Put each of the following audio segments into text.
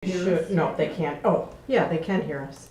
Should, no, they can't. Oh, yeah, they can hear us.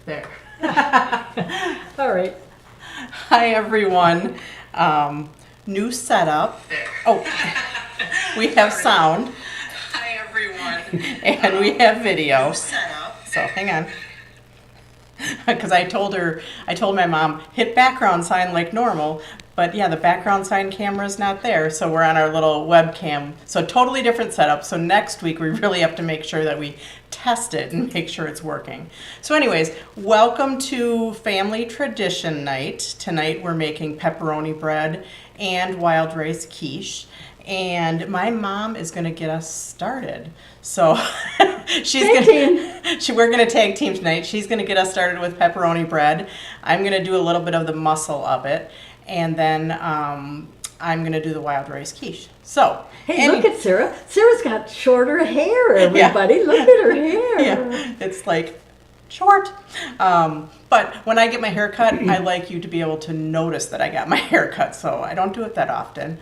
There. All right. Hi, everyone. New setup. Oh, we have sound. Hi everyone. And we have video. Setup. So hang on. Because I told my mom, hit background sign like normal. But yeah, the background sign camera's not there. So we're on our little webcam. So totally different setup. So next week we really have to make sure that we test it and make sure it's working. So anyways, welcome to Family Tradition Night. Tonight we're making pepperoni bread and wild rice quiche. And my mom is going to get us started. So we're going to tag team tonight. She's going to get us started with pepperoni bread. I'm going to do a little bit of the muscle of it. And then I'm going to do the wild rice quiche. So, Hey, look at Sarah. Sarah's got shorter hair, everybody. Yeah. Look at her hair. Yeah, it's like short. But when I get my hair cut, I like you to be able to notice that I got my hair cut. So I don't do it that often.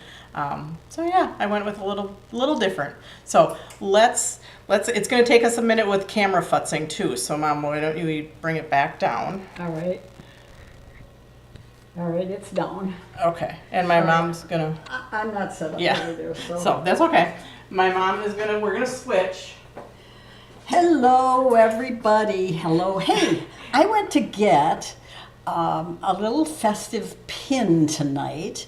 So yeah, I went with a little different. So let's. It's going to take us a minute with camera futzing too. So Mom, why don't you bring it back down? All right. All right, it's down. Okay, and my mom's gonna. I'm not set up Yeah. over there, so. So that's okay. My mom is gonna. We're gonna switch. Hello, everybody. Hello. Hey, I went to get a little festive pin tonight,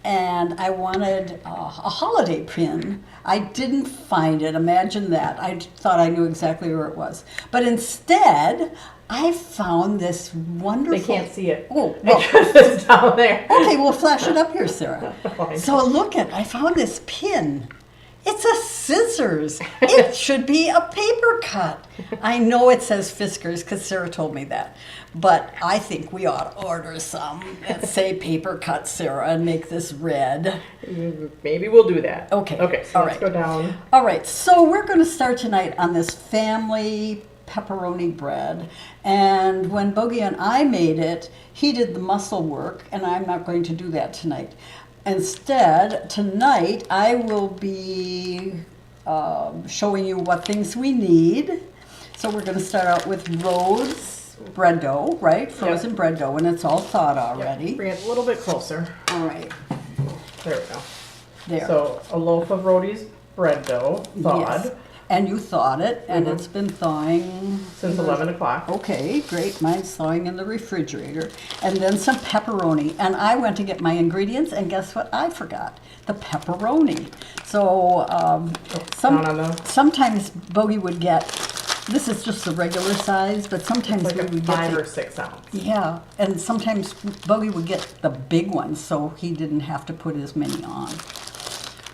and I wanted a holiday pin. I didn't find it. Imagine that. I thought I knew exactly where it was. But instead, I found this wonderful. They can't see it. Oh, well, Because it's down there. okay, we'll flash it up here, Sarah. Fine. So look I found this pin. It's a scissors. It should be a paper cut. I know it says Fiskars because Sarah told me that. But I think we ought to order some that say paper cut, Sarah, and make this red. Maybe we'll do that. Okay. Okay, so All let's right. go down. All right, so we're going to start tonight on this family pepperoni bread. And when Bogey and I made it, he did the muscle work, and I'm not going to do that tonight. Instead, tonight I will be showing you what things we need. So we're going to start out with Rhodes bread dough, right? Frozen bread dough, and it's all thawed already. Bring it a little bit closer. All right, There we go. there. So a loaf of Rhodey's bread dough, thawed, Yes. And you thawed it, and it's been thawing since 11 o'clock. Okay, great. Mine's thawing in the refrigerator. And then some pepperoni. And I went to get my ingredients, and guess what I forgot? The pepperoni. So down on the- sometimes Bogey would get, this is just the regular size, but sometimes Like we a would get 5 the, or 6 ounce. yeah, and sometimes Bogey would get the big ones, so he didn't have to put as many on.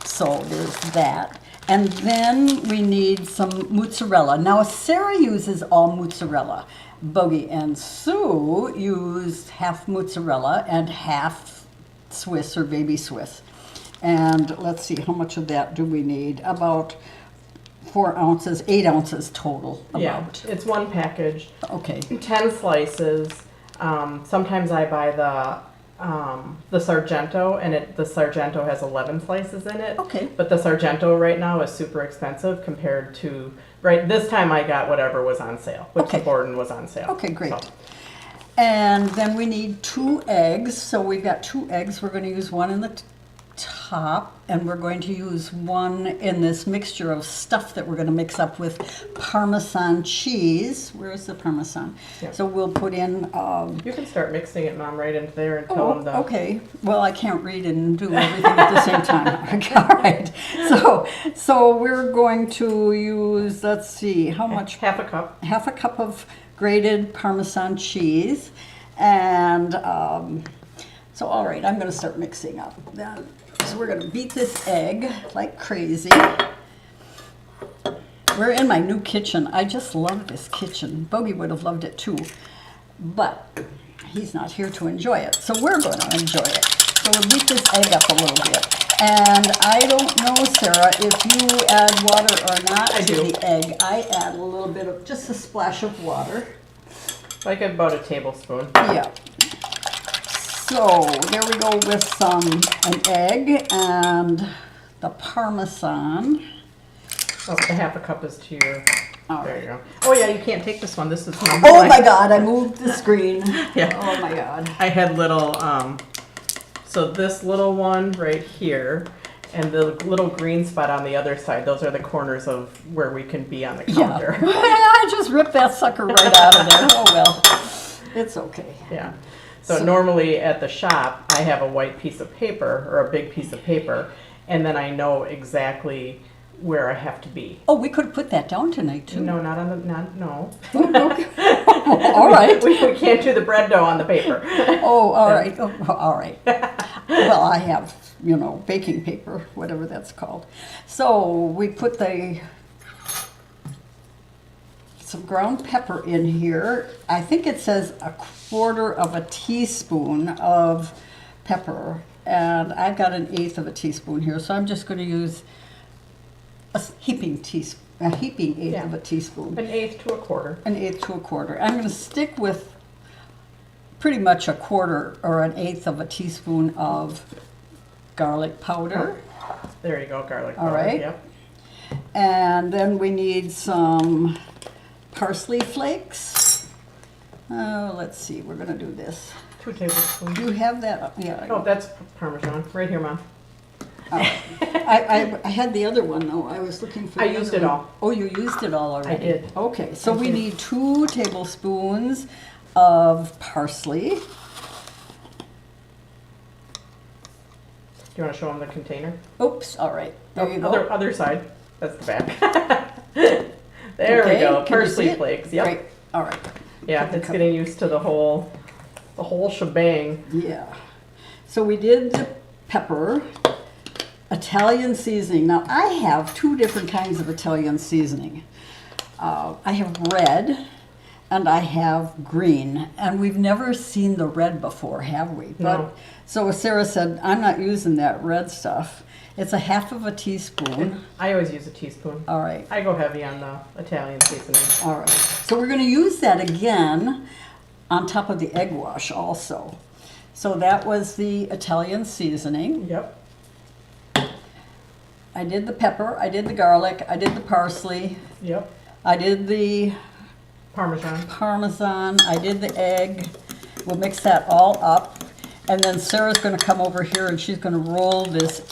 So there's that. And then we need some mozzarella. Now Sarah uses all mozzarella. Bogey and Sue used half mozzarella and half Swiss or baby Swiss. And let's see, how much of that do we need? About 4 ounces, 8 ounces total. Yeah, About. it's one package, Okay. 10 slices. Sometimes I buy the Sargento, and the Sargento has 11 slices in it. Okay. But the Sargento right now is super expensive compared to, right, this time I got whatever was on sale, which Okay. Borden was on sale. Okay, great. So, And then we need 2 eggs. So we've got 2 eggs. We're going to use one in the top, and we're going to use one in this mixture of stuff that we're going to mix up with Parmesan cheese. Where is the Parmesan? Yeah. So we'll put in. you can start mixing it, Mom, right into there and tell them the. Okay. Well, I can't read and do everything at the same time. All right. So we're going to use. Let's see, how much? Half a cup. Half a cup of grated Parmesan cheese, and so all right, I'm going to start mixing up. So we're going to beat this egg like crazy. We're in my new kitchen. I just love this kitchen. Bogey would have loved it too, but he's not here to enjoy it, so we're going to enjoy it. So we'll beat this egg up a little bit. And I don't know, Sarah, if you add water or not I to do. the egg. I add a little bit of, just a splash of water. Like about a tablespoon. Yeah. So there we go with an egg and the Parmesan. Oh, the half a cup is to your. All There right. you go. Oh yeah, you can't take this one. This is. Oh my God, I moved the screen. Yeah. Oh my God. I had little. So this little one right here, and the little green spot on the other side. Those are the corners of where we can be on the counter. Yeah. I just ripped that sucker right out of there. Oh well. It's okay. Yeah. So normally at the shop, I have a white piece of paper or a big piece of paper, and then I know exactly where I have to be. Oh, we could have put that down tonight too. No, not on the, no. All right. We can't do the bread dough on the paper. Oh, all right. Oh, all right. Well, I have, baking paper, whatever that's called. So we put some ground pepper in here. I think it says 1/4 of a teaspoon of pepper, and I've got 1/8 of a teaspoon here, so I'm just going to use a heaping eighth of a teaspoon. 1/8 to 1/4. 1/8 to 1/4. I'm going to stick with pretty much 1/4 or 1/8 of a teaspoon of garlic powder. There you go, garlic All powder. right. Yep. And then we need some parsley flakes. Let's see, we're going to do this. 2 tablespoons. Do you have that? Yeah. Oh, that's Parmesan. Right here, Mom. I had the other one though. I was looking for. I the used other it one. all. Oh, you used it all already. I did. Okay, so I we did. need 2 tablespoons of parsley. Do you want to show them the container? Oops. All right. There you go. Other side. That's the back. There we Okay, go. can you see Parsley it? flakes. Yep. Great. All right. Yeah, it's getting used to the whole shebang. Yeah. So we did the pepper, Italian seasoning. Now I have two different kinds of Italian seasoning. I have red and I have green, and we've never seen the red before, have we? No. So Sarah said, I'm not using that red stuff. It's a half of a teaspoon. I always use a teaspoon. All right. I go heavy on the Italian seasoning. All right. So we're going to use that again on top of the egg wash also. So that was the Italian seasoning. Yep. I did the pepper, I did the garlic, I did the parsley, Yep. I did the Parmesan. Parmesan, I did the egg. We'll mix that all up. And then Sarah's going to come over here and she's going to roll this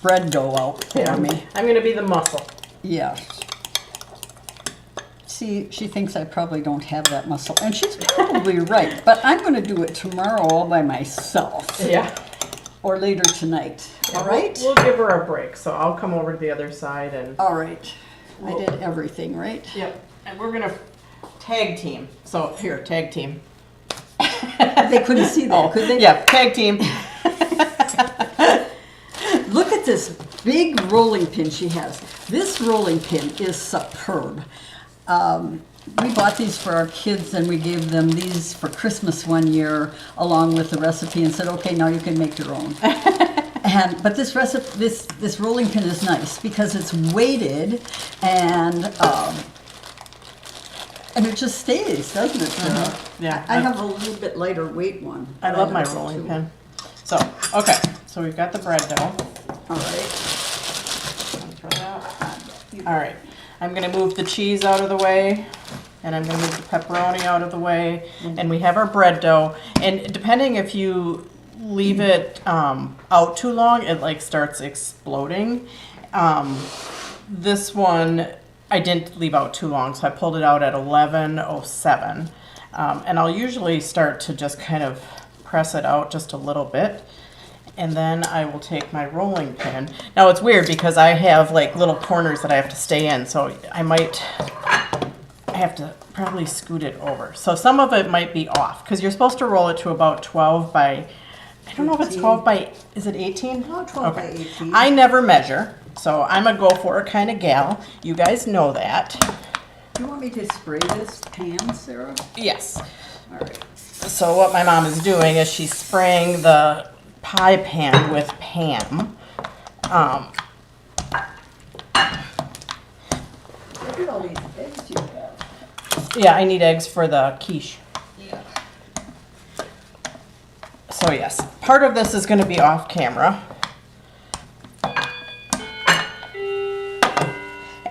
bread dough out for me. I'm going to be the muscle. Yeah. See, she thinks I probably don't have that muscle. And she's probably right. But I'm going to do it tomorrow all by myself. Yeah. Or later tonight. All right? We'll give her a break, so I'll come over to the other side and. All right. I did everything, right? Yep. And we're going to tag team. So here, tag team. They couldn't see that, could they? Yeah, tag team. Look at this big rolling pin she has. This rolling pin is superb. We bought these for our kids and we gave them these for Christmas one year along with the recipe and said, okay, now you can make your own. But this recipe, this rolling pin is nice because it's weighted and it just stays, doesn't it, Sarah? Yeah. I have a little bit lighter weight one. I love my rolling pin. So, okay. So we've got the bread dough. All right. Throw that. All right. I'm going to move the cheese out of the way, and I'm going to move the pepperoni out of the way, and we have our bread dough. And depending if you leave it out too long, it like starts exploding. This one I didn't leave out too long, so I pulled it out at 11:07. And I'll usually start to just kind of press it out just a little bit. And then I will take my rolling pin. Now it's weird because I have like little corners that I have to stay in, so I have to probably scoot it over. So some of it might be off because you're supposed to roll it to about 12 by, I don't know if it's 12 by, is it 18? Oh, 12 by 18. I never measure, so I'm a go for it kind of gal. You guys know that. Do you want me to spray this pan, Sarah? Yes. All right. So what my mom is doing is she's spraying the pie pan with Pam. Look at all these eggs you have. Yeah, I need eggs for the quiche. Yeah. So yes, part of this is going to be off camera.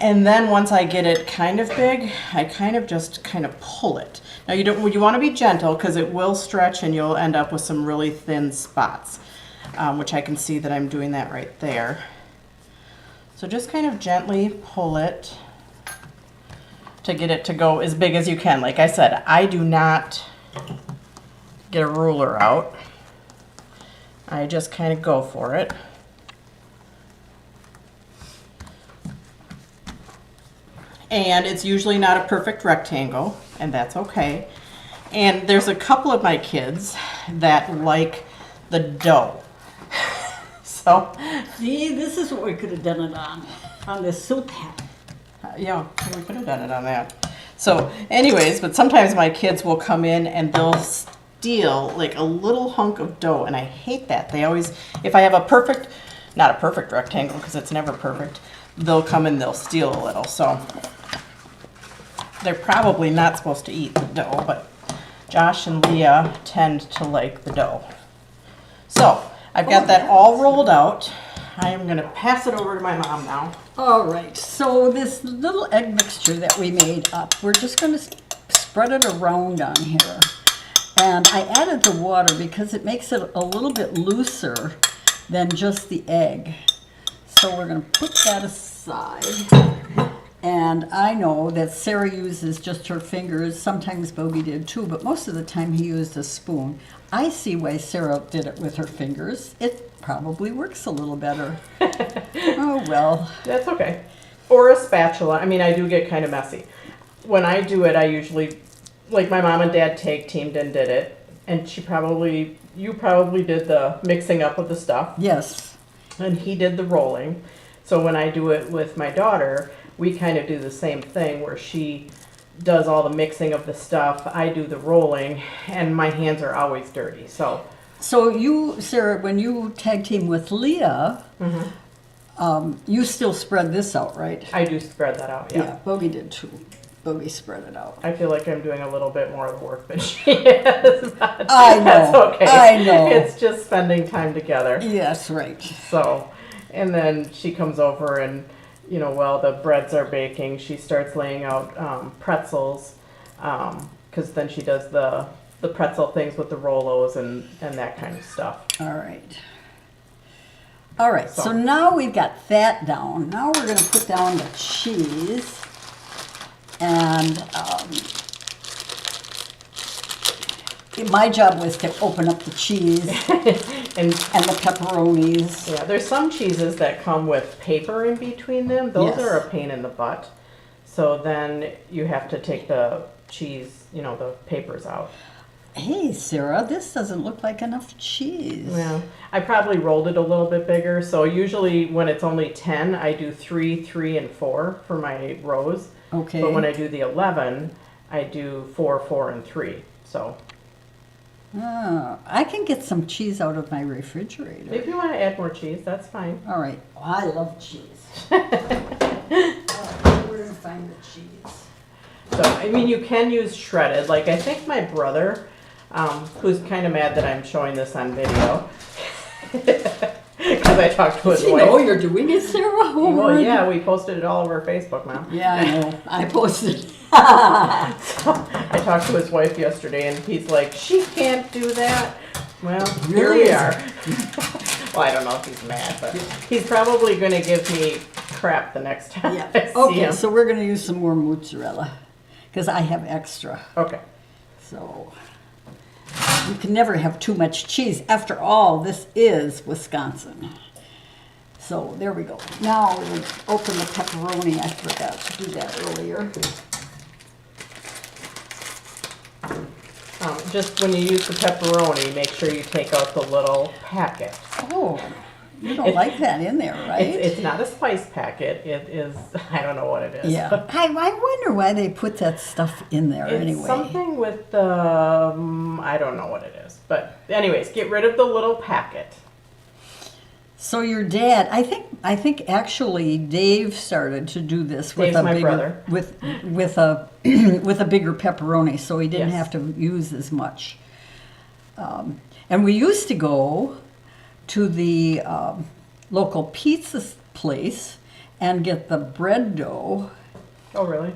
And then once I get it kind of big, I kind of pull it. Now you want to be gentle because it will stretch and you'll end up with some really thin spots, which I can see that I'm doing that right there. So just kind of gently pull it to get it to go as big as you can. Like I said, I do not get a ruler out. I just kind of go for it. And it's usually not a perfect rectangle, and that's okay. And there's a couple of my kids that like the dough. So, See, this is what we could have done it on this soup pan. yeah, we could have done it on that. So, anyways, but sometimes my kids will come in and they'll steal like a little hunk of dough, and I hate that. They always, if I have not a perfect rectangle because it's never perfect, they'll come and they'll steal a little. So, they're probably not supposed to eat the dough, but Josh and Leah tend to like the dough. So, I've got that all rolled out. I am going to pass it over to my mom now. All right, so this little egg mixture that we made up, we're just going to spread it around on here. And I added the water because it makes it a little bit looser than just the egg. So we're going to put that aside. And I know that Sarah uses just her fingers. Sometimes Bogey did too, but most of the time he used a spoon. I see why Sarah did it with her fingers. It probably works a little better. Oh, well. That's okay. Or a spatula. I mean, I do get kind of messy. When I do it, I usually like my mom and dad tag teamed and did it, and you probably did the mixing up of the stuff, Yes. and he did the rolling. So when I do it with my daughter, we kind of do the same thing where she does all the mixing of the stuff, I do the rolling, and my hands are always dirty. So So you, Sarah, when you tag team with Leah, you still spread this out, right? I do spread that out. Yeah. Bogey did too. Bogey spread it out. I feel like I'm doing a little bit more of the work than she is. But I know. That's okay. I know. It's just spending time together. Yes, right. So, and then she comes over and, while the breads are baking, she starts laying out pretzels, because then she does the pretzel things with the Rolos and that kind of stuff. All right. All right, so So- now we've got that down. Now we're going to put down the cheese. And my job was to open up the cheese And and the pepperonis. yeah, there's some cheeses that come with paper in between them. Those Yes. are a pain in the butt. So then you have to take the cheese, the papers out. Hey, Sarah, this doesn't look like enough cheese. Yeah, I probably rolled it a little bit bigger. So usually when it's only 10, I do 3, 3, and 4 for my rows. Okay. But when I do the 11, I do 4, 4, and 3. So I can get some cheese out of my refrigerator. if you want to add more cheese, that's fine. All right. Oh, I love cheese. All right, we're going to find the cheese. So, I mean, you can use shredded. Like, I think my brother, who's kind of mad that I'm showing this on video, because I talked to his Does he wife. know you're doing it, Sarah? Well, yeah, we posted it all over Facebook, Mom. Yeah, I know. I posted. I talked to his wife yesterday, and he's like, she can't do that. Well, here Really? we are. Well, I don't know if he's mad, but he's probably going to give me crap the next time Yeah. I see Okay, him. so we're going to use some more mozzarella because I have extra. Okay. So you can never have too much cheese. After all, this is Wisconsin. So there we go. Now we open the pepperoni. I forgot to do that earlier. Just when you use the pepperoni, make sure you take out the little packet. Oh, you don't like that in there, right? It's not a spice packet. It is, I don't know what it is. Yeah. I wonder why they put that stuff in there It's anyway. something with the, I don't know what it is. But anyways, get rid of the little packet. So your dad, I think actually Dave started to do this with Dave's a my bigger brother. with a with a bigger pepperoni, so he didn't Yes. have to use as much. And we used to go to the local pizza place and get the bread dough, Oh, really?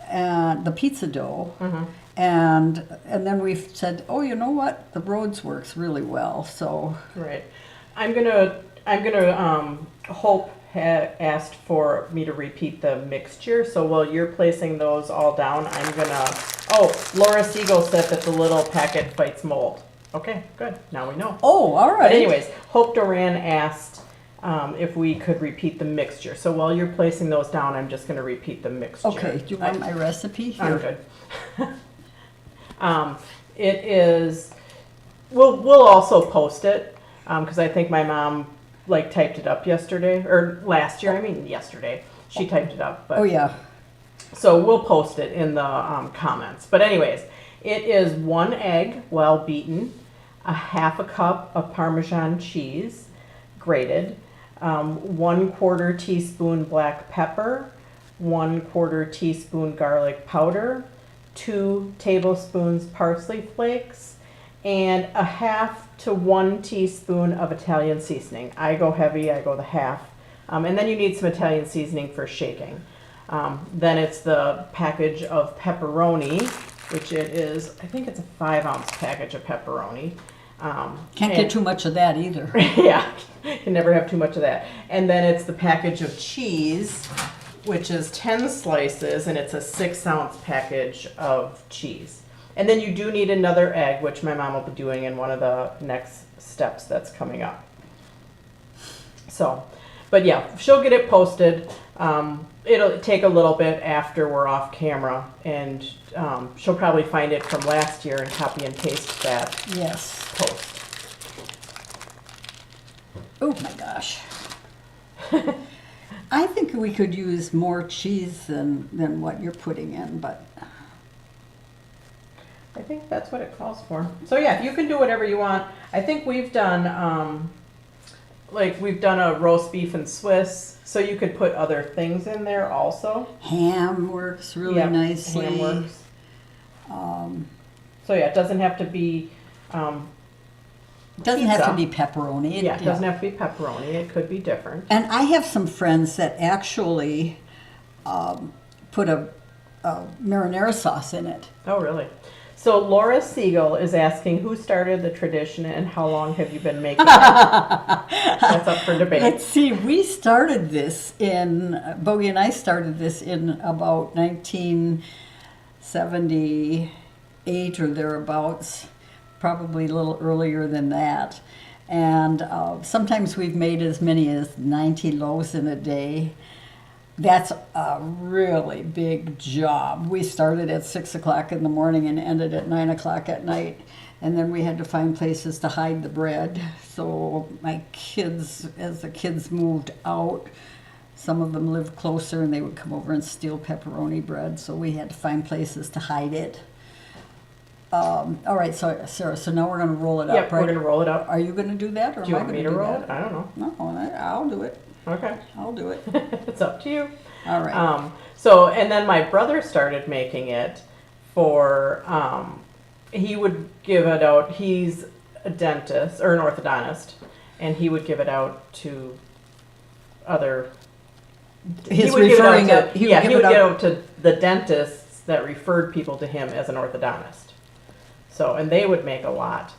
the pizza dough, and then we said, oh, you know what, the Rhodes works really well, so. Right. Hope had asked for me to repeat the mixture. So while you're placing those all down, Laura Siegel said that the little packet fights mold. Okay, good. Now we know. Oh, all right. But anyways, Hope Duran asked if we could repeat the mixture. So while you're placing those down, I'm just going to repeat the mixture. Okay, do you want my recipe? Here. I'm good. It is. We'll also post it because I think my mom typed it up yesterday or last year. I mean yesterday. She typed it up. But, Oh, yeah. So we'll post it in the comments. But anyways, it is 1 egg, well beaten, a half a cup of Parmesan cheese, grated, 1/4 teaspoon black pepper, 1/4 teaspoon garlic powder, 2 tablespoons parsley flakes, and a half to 1 teaspoon of Italian seasoning. I go heavy, I go the half. And then you need some Italian seasoning for shaking. Then it's the package of pepperoni, which it is, I think it's a 5-ounce package of pepperoni. Can't get too much of that either. Yeah, can never have too much of that. And then it's the package of cheese, which is 10 slices, and it's a 6-ounce package of cheese. And then you do need another egg, which my mom will be doing in one of the next steps that's coming up. So, but yeah, she'll get it posted. It'll take a little bit after we're off camera, and she'll probably find it from last year and copy and paste that Yes. post. Oh my gosh. I think we could use more cheese than what you're putting in, but I think that's what it calls for. So yeah, you can do whatever you want. I think we've done we've done a roast beef and Swiss, so you could put other things in there also. ham works really Yep, nicely. ham works. So yeah, it doesn't have to be. Doesn't have to pizza. be pepperoni. Yeah, it doesn't have to be pepperoni. It could be different. And I have some friends that actually put a marinara sauce in it. Oh, really? So Laura Siegel is asking who started the tradition and how long have you been making it? That's up for debate. Let's see, we started this Bogey and I started this in about 1978 or thereabouts, probably a little earlier than that. And sometimes we've made as many as 90 loaves in a day. That's a really big job. We started at 6 o'clock in the morning and ended at 9 o'clock at night. And then we had to find places to hide the bread. So my kids, as the kids moved out, some of them lived closer and they would come over and steal pepperoni bread. So we had to find places to hide it. All right, so Sarah, so now we're going to roll it up, Yep, right? we're going to roll it up. Are you going to do that, or Do you am I want going me to to do roll that? it? I don't know. No, I'll do it. Okay. I'll do it. It's up to you. All right. So, and then my brother started making it for, he would give it out, he's a dentist, or an orthodontist, and he would give it out to other, His he would give it referring out out- to, he would yeah, give he would it give it out- out to the dentists that referred people to him as an orthodontist. So, and they would make a lot.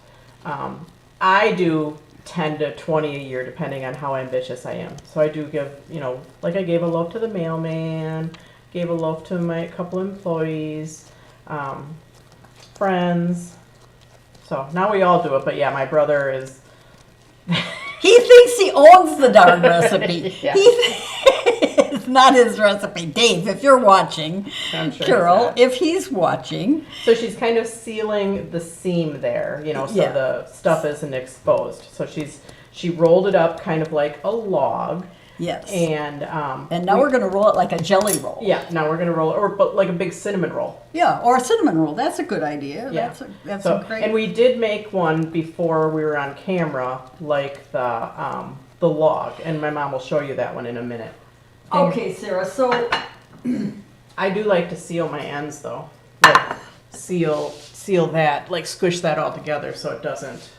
I do 10 to 20 a year, depending on how ambitious I am. So I do give, like I gave a loaf to the mailman, gave a loaf to my couple employees, friends. So now we all do it, but yeah, my brother is. He thinks he owns the darn recipe. Yeah. It's not his recipe. Dave, if you're watching, I'm sure Carol, he's not. if he's watching, So she's kind of sealing the seam there, so Yeah. the stuff isn't exposed. So she rolled it up kind of like a log, yes. and now we're going to roll it like a jelly roll. yeah, now we're gonna roll it, but like a big cinnamon roll. Yeah, or a cinnamon roll. That's a good idea. Yeah. That's So, a great. and we did make one before we were on camera, like the log, and my mom will show you that one in a minute. Okay, Sarah. So I do like to seal my ends though, like seal that, like squish that all together so it doesn't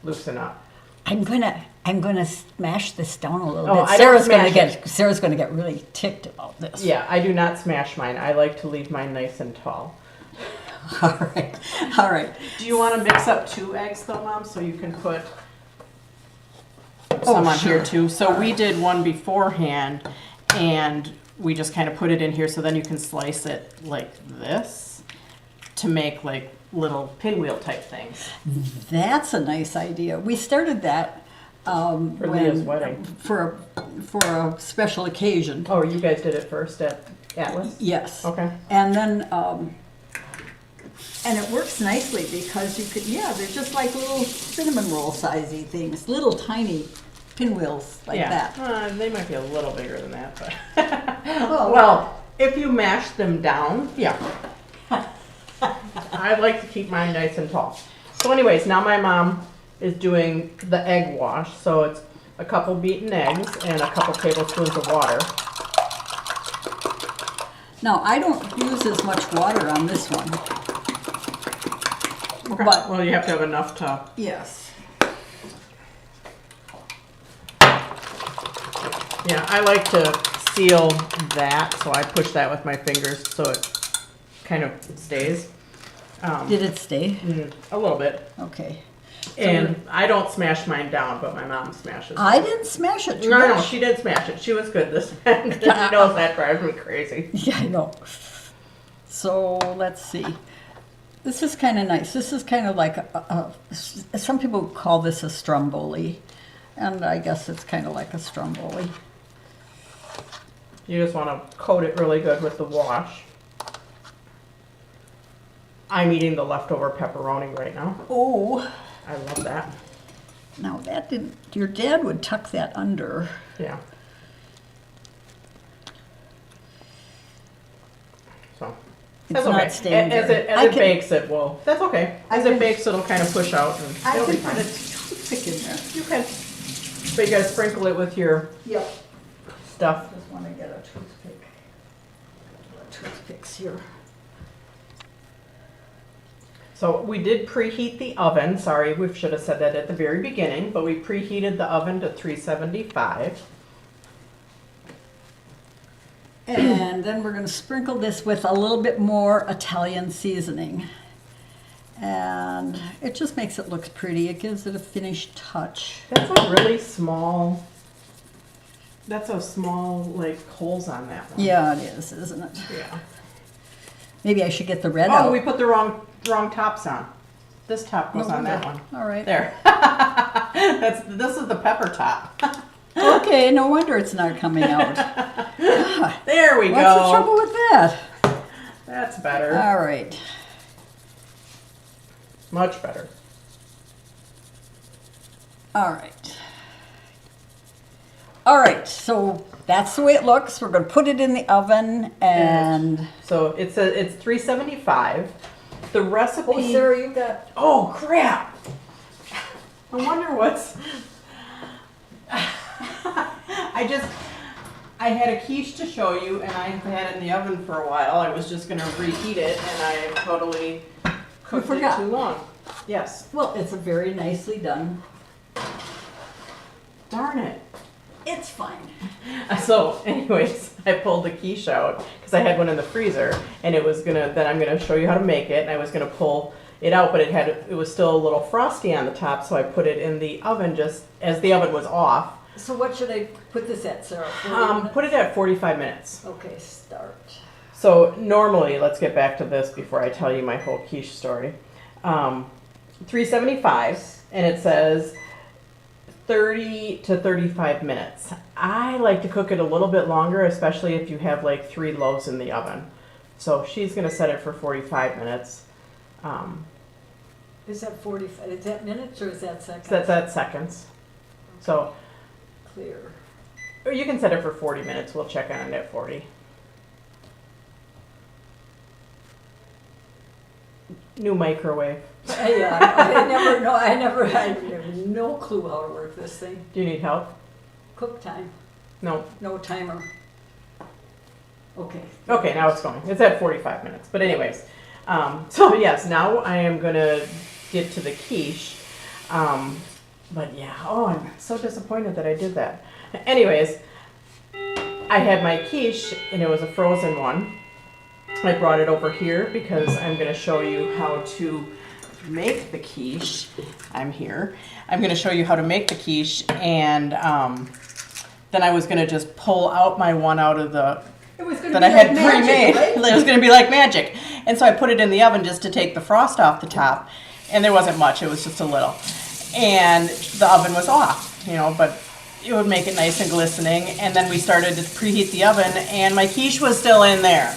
loosen up. I'm gonna smash this down a little Oh, bit. I don't smash Sarah's gonna get really ticked about this. Yeah, I do not smash mine. I like to leave mine nice and tall. All right. All right. Do you want to mix up 2 eggs though, Mom, so you can put some on here sure. too? So we did one beforehand, and we just kind of put it in here, so then you can slice it like this to make like little pinwheel type things. That's a nice idea. We started that For Leah's wedding. for a special occasion. Oh, you guys did it first at Atlas? Yes. Okay. And then and it works nicely because you could they're just like little cinnamon roll sizey things, little tiny pinwheels like Yeah. that. They might be a little bigger than that, but. Well, Well, if you mash them down, yeah. I like to keep mine nice and tall. So anyways, now my mom is doing the egg wash. So it's a couple beaten eggs and a couple tablespoons of water. Now I don't use as much water on this one. Okay. But- Well, you have to have enough to. Yes. Yeah, I like to seal that, so I push that with my fingers so it kind of stays. Did it stay? A little bit. Okay. And I don't smash mine down, but my mom smashes it. I didn't smash it too No, much. she didn't smash it. She was good this time. She knows that drives me crazy. Yeah, I know. So let's see. This is kind of nice. This is kind of like some people call this a stromboli, and I guess it's kind of like a stromboli. You just want to coat it really good with the wash. I'm eating the leftover pepperoni right now. Oh, I love that. now that didn't, your dad would tuck that under. Yeah. So It's that's not okay. staying As there. it as I it can- bakes, it will. That's okay. I As it can- bakes, it'll kind of push out, and I it'll be can fine. put a toothpick in there. You can, but you gotta sprinkle it with your Yep. stuff. Just want to get a toothpick. Toothpicks here. So we did preheat the oven. Sorry, we should have said that at the very beginning, but we preheated the oven to 375. And then we're going to sprinkle this with a little bit more Italian seasoning. And it just makes it look pretty. It gives it a finished touch. That's a really small. That's a small like holes on that one. Yeah, it is, isn't it? Yeah. Maybe I should get the red Oh, out. we put the wrong tops on. This top goes on that one. All right. There. This is the pepper top. Okay, no wonder it's not coming out. There we What's go. the trouble with that? That's better. All right. Much better. All right. All right, so that's the way it looks. We're going to put it in the oven and... So it's 375. The recipe. Oh, Sarah, you got... Oh crap! I wonder what's. I had a quiche to show you, and I had it in the oven for a while. I was just gonna reheat it, and I totally cooked it forgot. too long. Yes. Well, it's a very nicely done. Darn it. It's fine. So, anyways, I pulled the quiche out because I had one in the freezer, and it was gonna. Then I'm gonna show you how to make it, and I was gonna pull it out, but it was still a little frosty on the top, so I put it in the oven just as the oven was off. So what should I put this at, Sarah? 40 minutes? Put it at 45 minutes. Okay, start. So normally, let's get back to this before I tell you my whole quiche story. 375, and it says 30 to 35 minutes. I like to cook it a little bit longer, especially if you have like 3 loaves in the oven. So she's gonna set it for 45 minutes. Is that 45? Is that minutes or is that seconds? That's seconds. So, Clear. or you can set it for 40 minutes. We'll check on it at 40. New microwave. Yeah, I have no clue how to work this thing. Do you need help? Cook time, No. no timer. Okay. Okay, now it's going. It's at 45 minutes. But anyways, so yes, now I am gonna get to the quiche. But yeah, oh, I'm so disappointed that I did that. Anyways, I had my quiche and it was a frozen one. I brought it over here because I'm gonna show you how to make the quiche. I'm here. I'm gonna show you how to make the quiche, and then I was gonna just pull out my one out of the that I had pre-made. It was going to be like magic. And so I put it in the oven just to take the frost off the top. And there wasn't much, it was just a little. And the oven was off, but it would make it nice and glistening. And then we started to preheat the oven, and my quiche was still in there.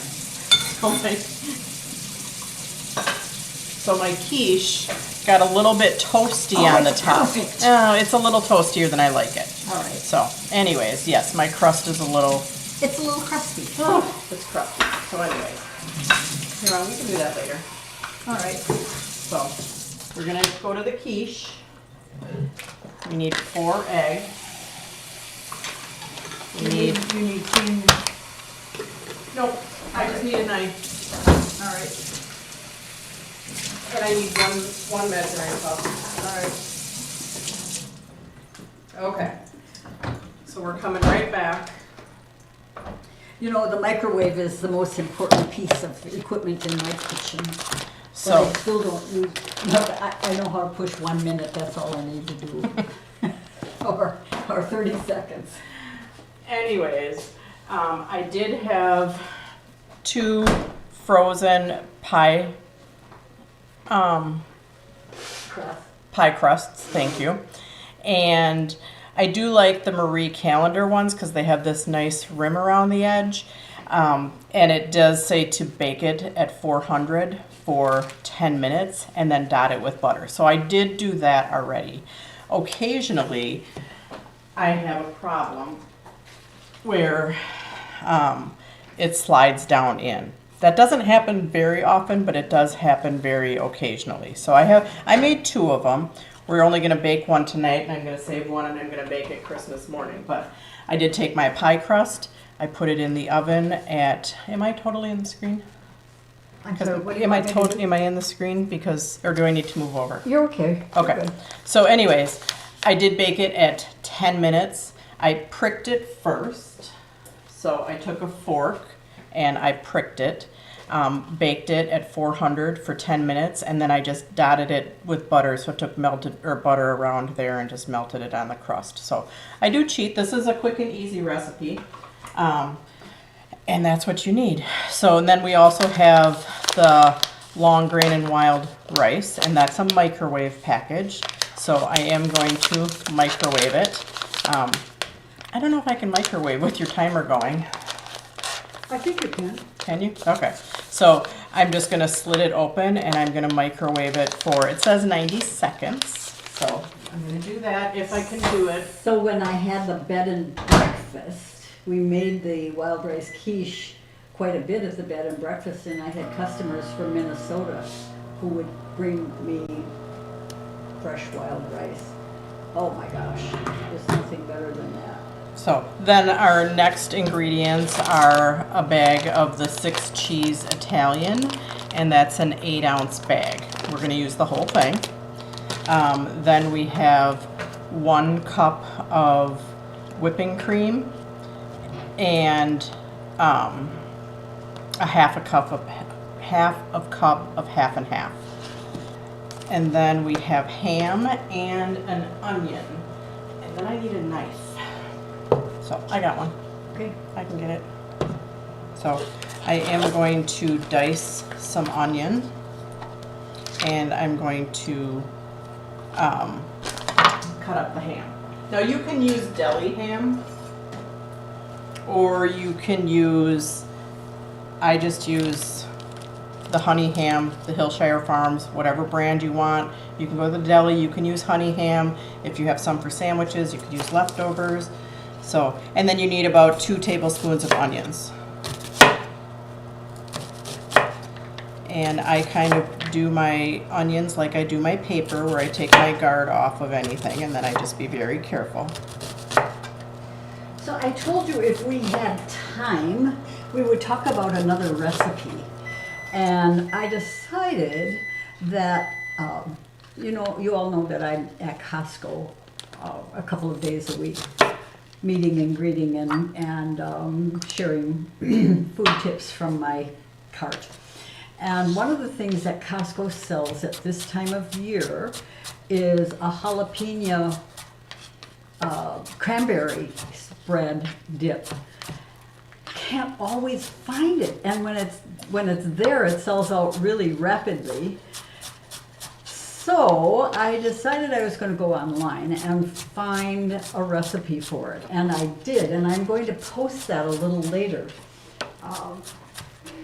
So my quiche got a little bit toasty on the top. Perfect. Oh, it's a little toastier than I like it. All right. So anyways, yes, my crust is a little... It's a little crusty. Oh, it's crusty. So anyways, we can do that later. All right. So we're gonna go to the quiche. We need 4 eggs. We need. You need cream. Nope. I just need a knife, All right. and I need one measuring cup. All right. Okay. So we're coming right back. You know, the microwave is the most important piece of equipment in my kitchen. So But I still don't use, I know how to push 1 minute, that's all I need to do. or 30 seconds. anyways, I did have 2 frozen pie Crust. pie crusts, thank you. And I do like the Marie Calendar ones because they have this nice rim around the edge. And it does say to bake it at 400 for 10 minutes and then dot it with butter. So I did do that already. Occasionally, I have a problem where it slides down in. That doesn't happen very often, but it does happen very occasionally. So I made 2 of them. We're only going to bake one tonight, and I'm going to save one, and I'm going to bake it Christmas morning. But I did take my pie crust. I put it in the oven at. Am I totally in the screen? I'm sorry, what do you Am I want me to do? Am I in the screen or do I need to move over? You're okay. You're Okay. good. So, anyways, I did bake it at 10 minutes. I pricked it first. So I took a fork and I pricked it. Baked it at 400 for 10 minutes, and then I just dotted it with butter. So I took butter around there and just melted it on the crust. So I do cheat. This is a quick and easy recipe, and that's what you need. So and then we also have the long grain and wild rice, and that's a microwave package. So I am going to microwave it. I don't know if I can microwave with your timer going. I think you can. Can you? Okay. So I'm just going to slit it open and I'm going to microwave it for, it says 90 seconds. So I'm going to do that if I can do it. So when I had the bed and breakfast, we made the wild rice quiche quite a bit at the bed and breakfast, and I had customers from Minnesota who would bring me fresh wild rice. Oh my gosh, there's nothing better than that. So then our next ingredients are a bag of the 6 cheese Italian, and that's an 8-ounce bag. We're going to use the whole thing. Then we have 1 cup of whipping cream and a half a cup of half and half. And then we have ham and an onion. And then I need a knife. So I got one. Okay. I can get it. So I am going to dice some onion, and I'm going to cut up the ham. Now you can use deli ham, or you can use, I just use the honey ham, the Hillshire Farms, whatever brand you want. You can go to the deli, you can use honey ham. If you have some for sandwiches, you could use leftovers. So, and then you need about 2 tablespoons of onions. And I kind of do my onions like I do my paper, where I take my guard off of anything, and then I just be very careful. So I told you if we had time, we would talk about another recipe. And I decided that, you all know that I'm at Costco a couple of days a week, meeting and greeting and sharing food tips from my cart. And one of the things that Costco sells at this time of year is a jalapeno cranberry spread dip. Can't always find it, and when it's there, it sells out really rapidly. So I decided I was going to go online and find a recipe for it, and I did, and I'm going to post that a little later.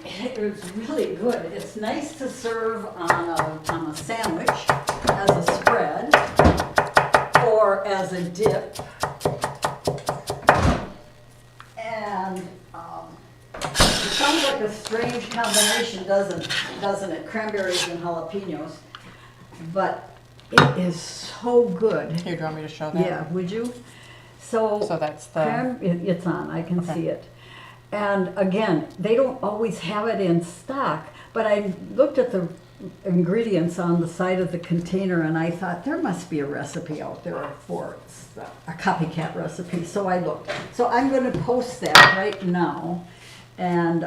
It was really good. It's nice to serve on a sandwich as a spread or as a dip. And it sounds like a strange combination, doesn't it? Cranberries and jalapenos. But it is so good. Here, do you want me to show that? Yeah, would you? So that's the... it's on, I can Okay. see it. And again, they don't always have it in stock, but I looked at the ingredients on the side of the container and I thought there must be a recipe out there for a copycat recipe. So I looked. So I'm going to post that right now. And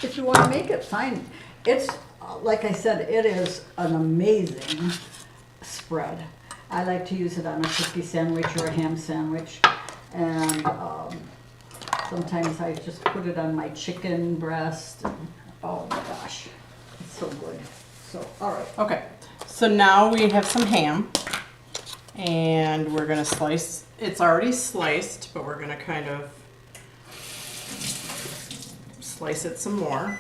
if you want to make it, fine. It's, like I said, it is an amazing spread. I like to use it on a turkey sandwich or a ham sandwich. And sometimes I just put it on my chicken breast. And, oh my gosh, it's so good. So, all right. Okay, so now we have some ham. And we're gonna slice, it's already sliced, but we're gonna kind of slice it some more.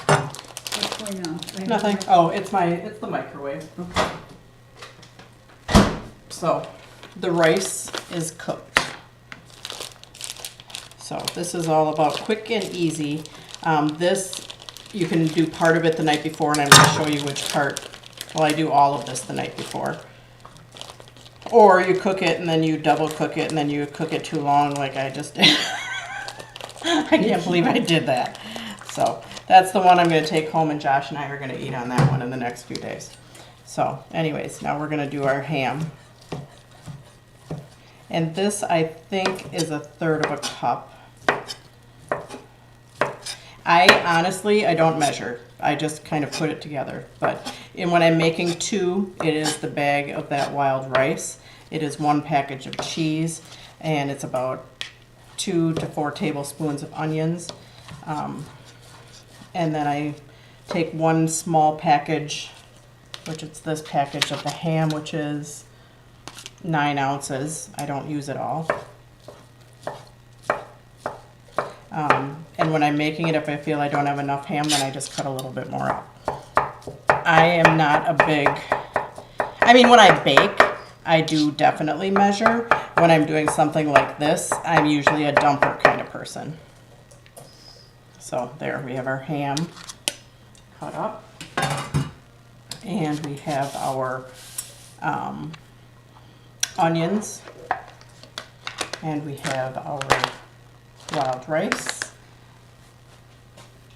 What's going on? Nothing. Oh, it's the microwave. Okay. So the rice is cooked. So this is all about quick and easy. This, you can do part of it the night before, and I'm going to show you which part. Well, I do all of this the night before. Or you cook it and then you double cook it and then you cook it too long like I just did. I can't believe I did that. So that's the one I'm going to take home, and Josh and I are going to eat on that one in the next few days. So anyways, now we're going to do our ham. And this, I think, is 1/3 of a cup. I don't measure. I just kind of put it together. But when I'm making 2, it is the bag of that wild rice. It is 1 package of cheese, and it's about 2 to 4 tablespoons of onions. And then I take 1 small package, which is this package of the ham, which is 9 ounces. I don't use it all. And when I'm making it, if I feel I don't have enough ham, then I just cut a little bit more up. I am not a big, when I bake, I do definitely measure. When I'm doing something like this, I'm usually a dumper kind of person. So there, we have our ham cut up. And we have our onions. And we have our wild rice.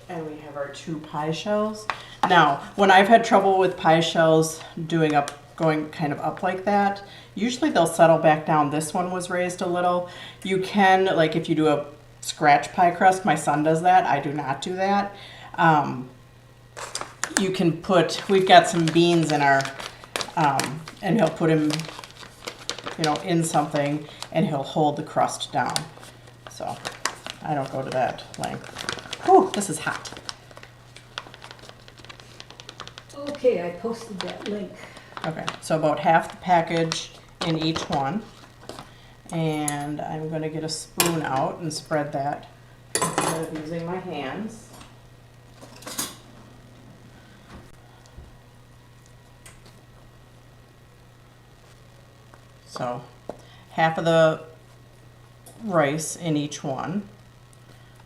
And we have our 2 pie shells. Now, when I've had trouble with pie shells going kind of up like that, usually they'll settle back down. This one was raised a little. You can, like if you do a scratch pie crust, my son does that. I do not do that. You can we've got some beans in our, and he'll put them, in something, and he'll hold the crust down. So I don't go to that length. Whew, this is hot. Okay, I posted that link. Okay, so about half the package in each one. And I'm going to get a spoon out and spread that instead of using my hands. So half of the rice in each one.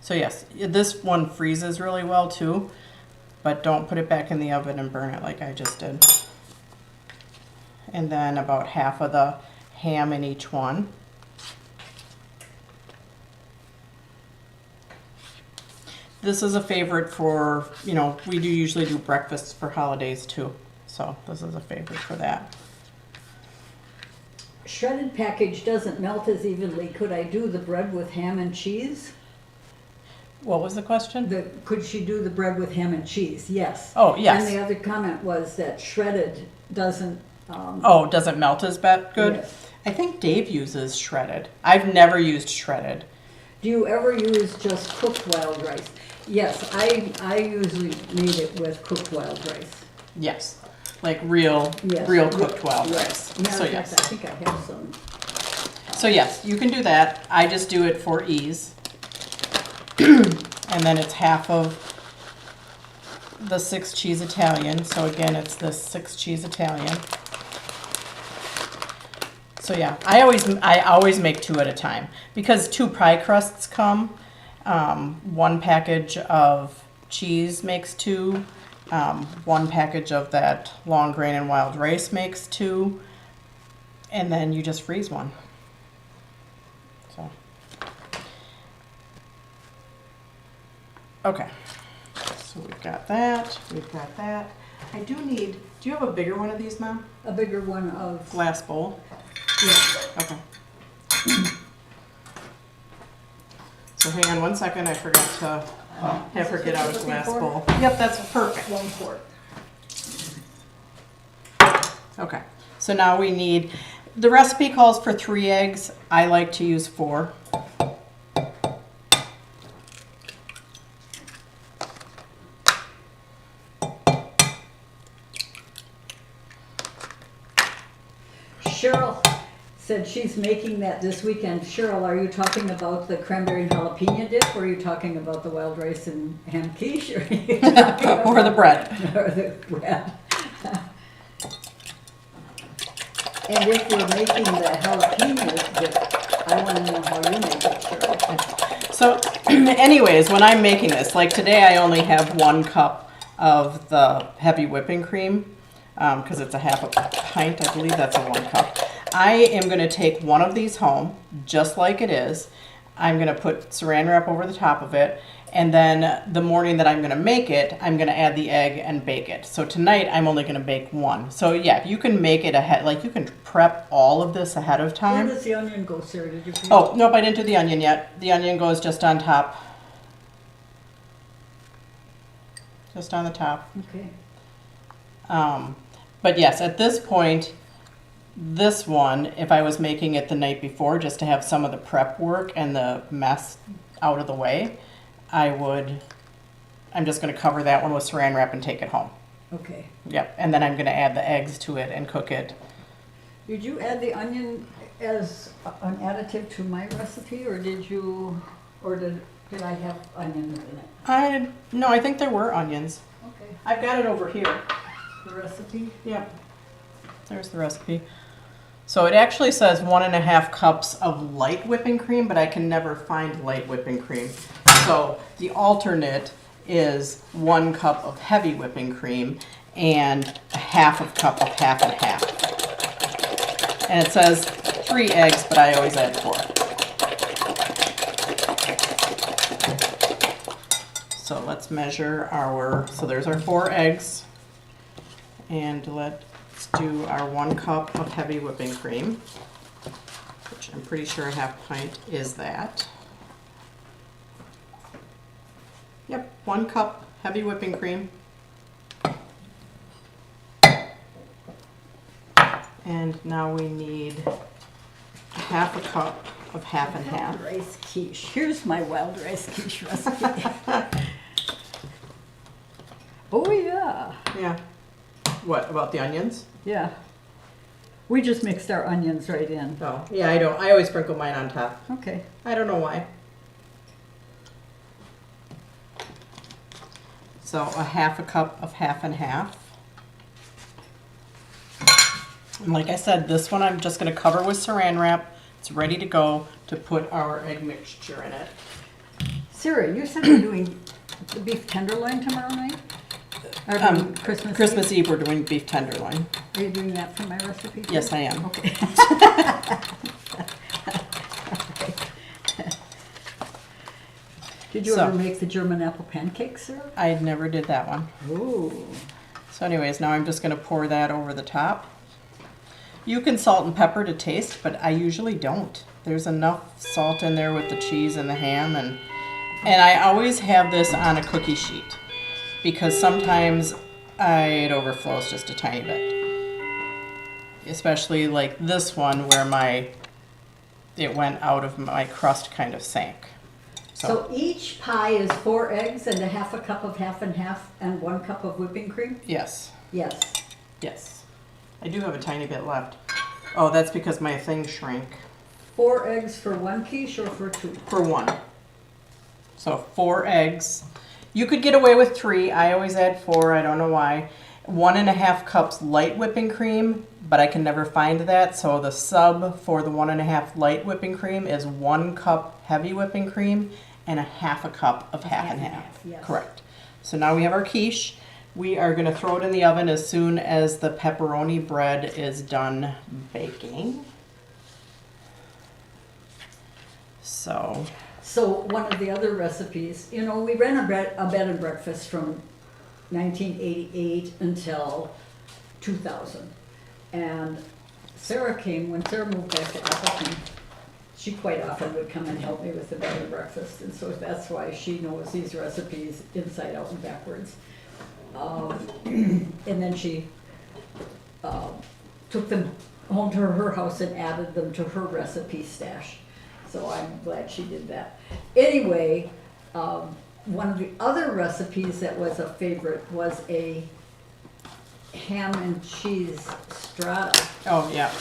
So yes, this one freezes really well too, but don't put it back in the oven and burn it like I just did. And then about half of the ham in each one. This is a favorite for, we usually do breakfasts for holidays too. So this is a favorite for that. Shredded package doesn't melt as evenly. Could I do the bread with ham and cheese? What was the question? Could she do the bread with ham and cheese? Yes. Oh, yes. And the other comment was that shredded doesn't. Doesn't melt as good? Yes. I think Dave uses shredded. I've never used shredded. Do you ever use just cooked wild rice? Yes, I usually made it with cooked wild rice. Yes, like real cooked wild rice. Yeah, So in yes. fact, I think I have some. So yes, you can do that. I just do it for ease. And then it's half of the 6 cheese Italian. So again, it's the 6 cheese Italian. So yeah, I always make 2 at a time because 2 pie crusts come. 1 package of cheese makes 2. 1 package of that long grain and wild rice makes 2. And then you just freeze 1. So. Okay, so we've got that, I do you have a bigger one of these, Mom? A bigger one of. Glass bowl? Yeah. Okay. So hang on 1 second, I forgot to have her get out a glass bowl. Yep, that's perfect. 1 quart. Okay, so now we need, the recipe calls for 3 eggs. I like to use 4. Cheryl said she's making that this weekend. Cheryl, are you talking about the cranberry and jalapeno dip, or are you talking about the wild rice and ham quiche, or are you talking Or the bread. or the bread? And if you're making the jalapeno dip, I want to know how you make it, Cheryl. So anyways, when I'm making this, like today I only have 1 cup of the heavy whipping cream because it's a half a pint. I believe that's a 1 cup. I am going to take one of these home just like it is. I'm going to put saran wrap over the top of it. And then the morning that I'm going to make it, I'm going to add the egg and bake it. So tonight I'm only going to bake 1. So yeah, you can make it ahead, like you can prep all of this ahead of Where time. does the onion go, Sarah? Did you put Oh, nope, I didn't do the onion yet. The onion goes just on top. Just on the top. Okay. But yes, at this point, this one, if I was making it the night before, just to have some of the prep work and the mess out of the way, I'm just going to cover that one with saran wrap and take it home. Okay. Yep, and then I'm going to add the eggs to it and cook it. Did you add the onion as an additive to my recipe, or did I have onions in it? No, I think there were onions. Okay. I've got it over here. The recipe? Yep. There's the recipe. So it actually says 1.5 cups of light whipping cream, but I can never find light whipping cream. So the alternate is 1 cup of heavy whipping cream and a half of cup of half and half. And it says 3 eggs, but I always add 4. So let's measure so there's our 4 eggs. And let's do our 1 cup of heavy whipping cream, which I'm pretty sure a half pint is that. Yep, 1 cup heavy whipping cream. And now we need half a cup of half and half. Rice quiche. Here's my wild rice quiche recipe. Oh yeah. Yeah. What, about the onions? Yeah. We just mixed our onions right in. Oh, yeah, I don't. I always sprinkle mine on top. Okay. I don't know why. So a half a cup of half and half. And like I said, this one I'm just going to cover with saran wrap. It's ready to go to put our egg mixture in it. Sarah, you said you're doing the beef tenderloin tomorrow night? Or Christmas Christmas Eve we're doing beef tenderloin. Are you doing that for my recipe too? Yes, I am. Okay. Did you So- ever make the German apple pancakes, Sarah? I never did that one. Ooh. So anyways, now I'm just going to pour that over the top. You can salt and pepper to taste, but I usually don't. There's enough salt in there with the cheese and the ham, and I always have this on a cookie sheet because sometimes it overflows just a tiny bit. Especially like this one where it went out of my crust kind of sank. So each pie is 4 eggs and a half a cup of half and half and 1 cup of whipping cream? Yes. Yes. Yes. I do have a tiny bit left. Oh, that's because my thing shrank. 4 eggs for 1 quiche or for 2? For 1. So 4 eggs. You could get away with 3. I always add 4. I don't know why. 1.5 cups light whipping cream, but I can never find that. So the sub for the 1.5 light whipping cream is 1 cup heavy whipping cream and a half a cup of half and half. Yes. Correct. So now we have our quiche. We are going to throw it in the oven as soon as the pepperoni bread is done baking. So one of the other recipes, we ran a bed and breakfast from 1988 until 2000. And when Sarah moved back to Appleton, she quite often would come and help me with the bed and breakfast. And so that's why she knows these recipes inside out and backwards. And then she took them home to her house and added them to her recipe stash. So I'm glad she did that. Anyway, one of the other recipes that was a favorite was a ham and cheese strata, Oh, yeah.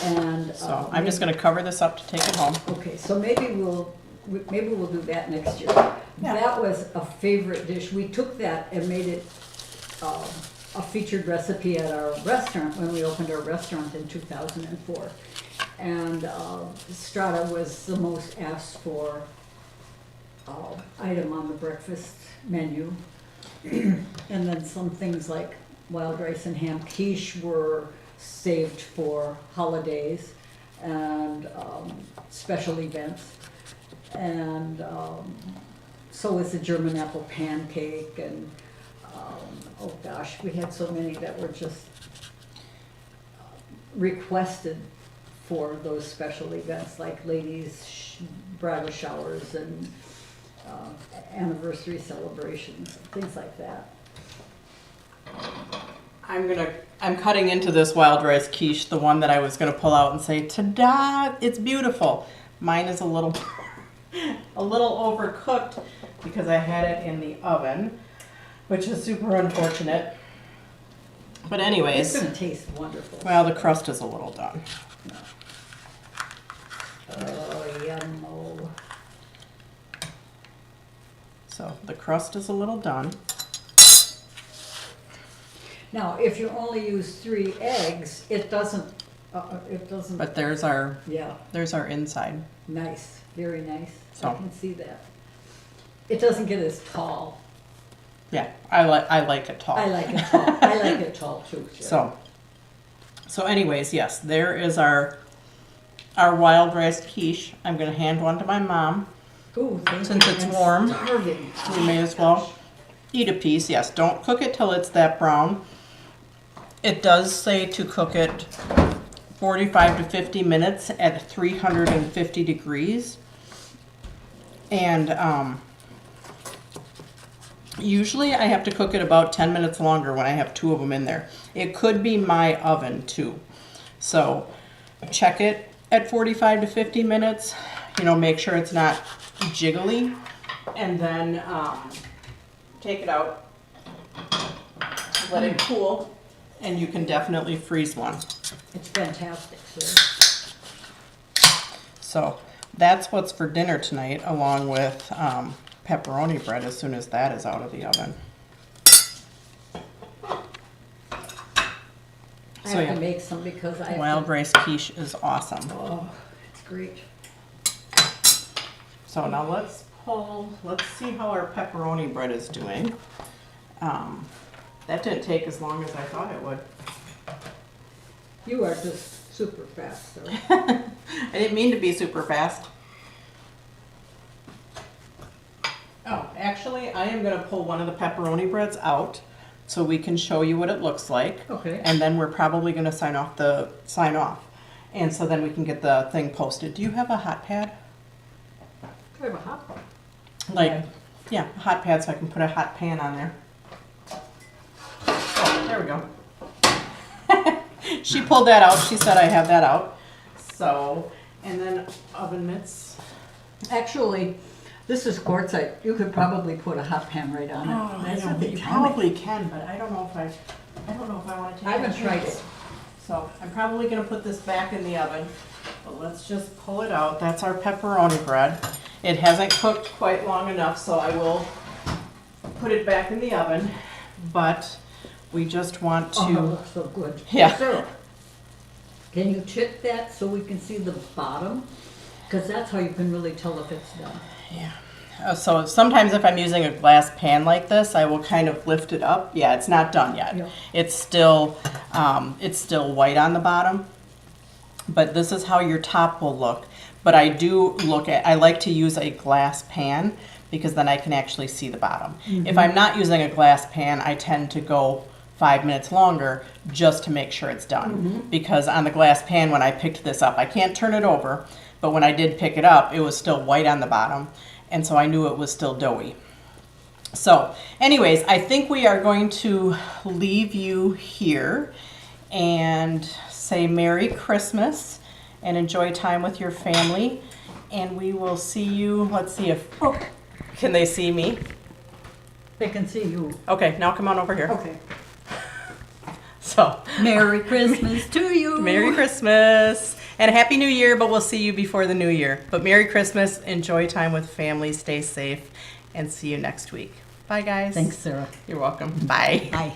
and. So I'm just gonna cover this up to take it home. Okay, so maybe we'll do that next year. Yeah. That was a favorite dish. We took that and made it a featured recipe at our restaurant when we opened our restaurant in 2004. And strata was the most asked for item on the breakfast menu. And then some things like wild rice and ham quiche were saved for holidays and special events. And so was the German apple pancake, and oh gosh, we had so many that were just requested for those special events, like ladies' bridal showers and anniversary celebrations, things like that. I'm cutting into this wild rice quiche, the one that I was gonna pull out and say, ta-da, it's beautiful. Mine is a little overcooked because I had it in the oven, which is super unfortunate. But anyways, It's gonna taste wonderful. well, the crust is a little done. Oh, yummo. So the crust is a little done. Now, if you only use 3 eggs, it doesn't, But there's our yeah, inside. nice, very nice. So. I can see that. It doesn't get as tall. Yeah, I like it tall. I like it tall. I like it tall too. Sure. So anyways, yes, there is our wild rice quiche. I'm gonna hand one to my mom. Ooh, thank Since you. it's I'm warm, starving. We may as well eat a piece. Yes, don't cook it till it's that brown. It does say to cook it 45 to 50 minutes at 350 degrees. And usually I have to cook it about 10 minutes longer when I have 2 of them in there. It could be my oven too. So check it at 45 to 50 minutes. You know, make sure it's not jiggly. And then take it out, let it cool, and you can definitely freeze one. It's fantastic, sir. So that's what's for dinner tonight, along with pepperoni bread as soon as that is out of the oven. I So have yeah, to make some because I have wild to, rice quiche is awesome. oh, it's great. So now let's see how our pepperoni bread is doing. That didn't take as long as I thought it would. You are just super fast, sir. I didn't mean to be super fast. Oh, actually, I am gonna pull one of the pepperoni breads out so we can show you what it looks like. Okay. And then we're probably gonna sign off. And so then we can get the thing posted. Do you have a hot pad? I have a hot pot. Like, yeah, a hot pad so I can put a hot pan on there. Oh, there we go. She pulled that out. She said I have that out. So, and then oven mitts. Actually, this is quartzite. You could probably put a hot pan right on it. Oh, I That's know, what they you tell me. probably can, but I don't know if I want to take I haven't that tried chance. it. So I'm probably gonna put this back in the oven, but let's just pull it out. That's our pepperoni bread. It hasn't cooked quite long enough, so I will put it back in the oven, but we just want Oh, it to, looks so good. Yeah. Sir, can you chip that so we can see the bottom? Because that's how you can really tell if it's done. yeah. So sometimes if I'm using a glass pan like this, I will kind of lift it up. Yeah, it's not done yet. Yeah. It's still white on the bottom, but this is how your top will look. But I like to use a glass pan because then I can actually see the bottom. If I'm not using a glass pan, I tend to go 5 minutes longer just to make sure it's done. Because on the glass pan, when I picked this up, I can't turn it over, but when I did pick it up, it was still white on the bottom, and so I knew it was still doughy. So anyways, I think we are going to leave you here and say Merry Christmas and enjoy time with your family. And we will see you, let's see if, can they see me? They can see you. Okay, now come on over here. Okay. So, Merry Christmas to you. Merry Christmas and Happy New Year, but we'll see you before the new year. But Merry Christmas, enjoy time with family, stay safe, and see you next week. Bye, guys. Thanks, Sarah. You're welcome. Bye. Bye.